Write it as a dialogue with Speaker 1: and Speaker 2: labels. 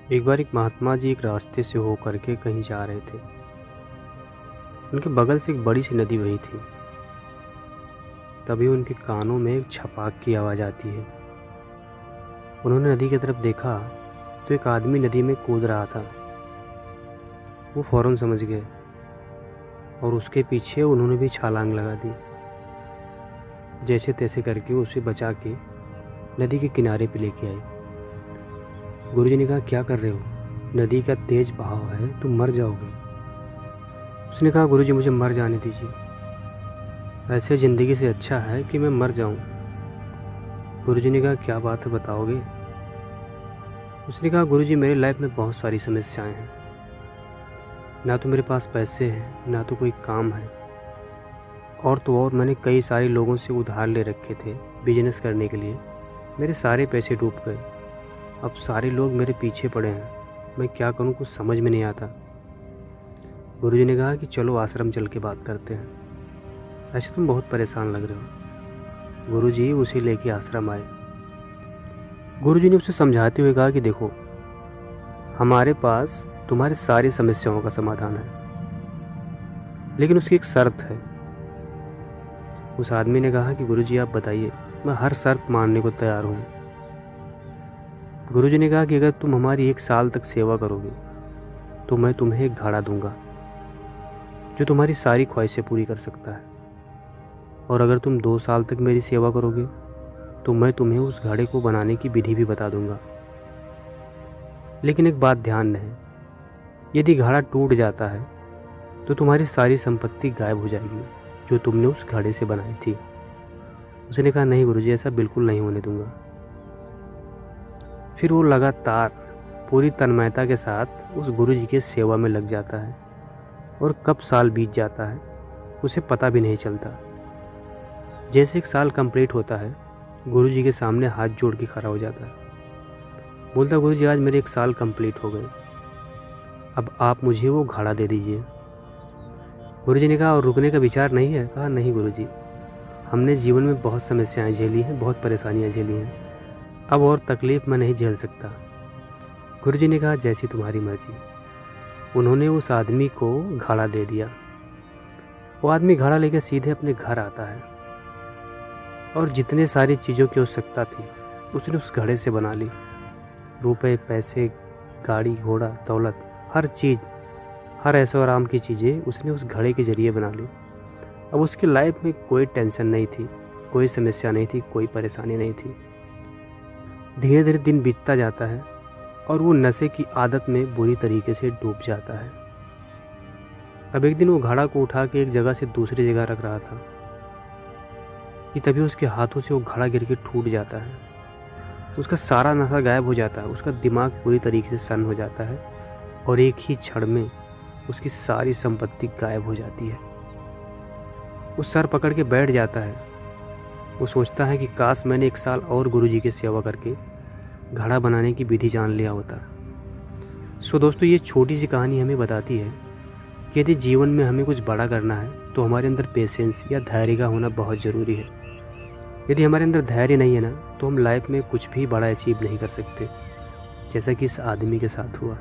Speaker 1: एक बार एक महात्मा जी एक रास्ते से होकर के कहीं जा रहे थे। उनके बगल से एक बड़ी सी नदी बही थी। तभी उनके कानों में एक छपाक की आवाज़ आती है। उन्होंने नदी की तरफ देखा तो एक आदमी नदी में कूद रहा था। वो फ़ौरन समझ गए और उसके पीछे उन्होंने भी छलांग लगा दी। जैसे तैसे करके उसे बचा के नदी के किनारे पे लेके आए। गुरुजी ने कहा, क्या कर रहे हो? नदी का तेज बहाव है, तुम मर जाओगे। उसने कहा, गुरुजी मुझे मर जाने दीजिए, ऐसे ज़िंदगी से अच्छा है कि मैं मर जाऊं। गुरुजी ने कहा, क्या बात है, बताओगे? उसने कहा, गुरुजी मेरे लाइफ में बहुत सारी समस्याएं हैं। ना तो मेरे पास पैसे हैं, ना तो कोई काम है, और तो और मैंने कई सारे लोगों से उधार ले रखे थे बिजनेस करने के लिए। मेरे सारे पैसे डूब गए। अब सारे लोग मेरे पीछे पड़े हैं, मैं क्या करूं, कुछ समझ में नहीं आता। गुरुजी ने कहा कि चलो आश्रम चल के बात करते हैं, ऐसे तुम बहुत परेशान लग रहे हो। गुरुजी उसे लेके आश्रम आए। गुरुजी ने उसे समझाते हुए कहा कि देखो, हमारे पास तुम्हारी सारी समस्याओं का समाधान है, लेकिन उसकी एक शर्त है। उस आदमी ने कहा कि गुरुजी आप बताइए, मैं हर शर्त मानने को तैयार हूँ। गुरुजी ने कहा कि अगर तुम हमारी 1 साल तक सेवा करोगे तो मैं तुम्हें एक घड़ा दूंगा जो तुम्हारी सारी ख्वाहिशें पूरी कर सकता है, और अगर तुम 2 साल तक मेरी सेवा करोगे तो मैं तुम्हें उस घड़े को बनाने की विधि भी बता दूंगा। लेकिन एक बात ध्यान रहे, यदि घड़ा टूट जाता है तो तुम्हारी सारी संपत्ति गायब हो जाएगी जो तुमने उस घड़े से बनाई थी। उसने कहा, नहीं गुरुजी, ऐसा बिल्कुल नहीं होने दूंगा। फिर वो लगातार पूरी तन्मयता के साथ उस गुरुजी के सेवा में लग जाता है, और कब साल बीत जाता है उसे पता भी नहीं चलता। जैसे 1 साल कंप्लीट होता है, गुरुजी के सामने हाथ जोड़ के खड़ा हो जाता है। बोलता, गुरुजी आज मेरे 1 साल कंप्लीट हो गए, अब आप मुझे वो घड़ा दे दीजिए। गुरुजी ने कहा, और रुकने का विचार नहीं है? कहा, नहीं गुरुजी, हमने जीवन में बहुत समस्याएं झेली हैं, बहुत परेशानियां झेली हैं, अब और तकलीफ़ मैं नहीं झेल सकता। गुरुजी ने कहा, जैसी तुम्हारी मर्जी। उन्होंने उस आदमी को घड़ा दे दिया। वो आदमी घड़ा लेकर सीधे अपने घर आता है, और जितने सारी चीज़ों की आवश्यकता थी उसने उस घड़े से बना ली। रुपए, पैसे, गाड़ी घोड़ा, दौलत, हर चीज़, हर ऐशो आराम की चीज़ें उसने उस घड़े के ज़रिए बना ली। अब उसकी लाइफ में कोई टेंशन नहीं थी, कोई समस्या नहीं थी, कोई परेशानी नहीं थी। धीरे धीरे दिन बीतता जाता है और वो नशे की आदत में बुरी तरीके से डूब जाता है। अब एक दिन वो घड़ा को उठा के एक जगह से दूसरी जगह रख रहा था कि तभी उसके हाथों से वो घड़ा गिर के टूट जाता है। उसका सारा नशा गायब हो जाता है, उसका दिमाग पूरी तरीके से सन्न हो जाता है, और एक ही क्षण में उसकी सारी संपत्ति गायब हो जाती है। वो सर पकड़ के बैठ जाता है। वो सोचता है कि काश मैंने 1 साल और गुरुजी की सेवा करके घड़ा बनाने की विधि जान लिया होता। सो दोस्तों, ये छोटी सी कहानी हमें बताती है कि यदि जीवन में हमें कुछ बड़ा करना है तो हमारे अंदर पेशेंस या धैर्य का होना बहुत ज़रूरी है। यदि हमारे अंदर धैर्य नहीं है ना, तो हम लाइफ में कुछ भी बड़ा अचीव नहीं कर सकते, जैसा कि इस आदमी के साथ हुआ।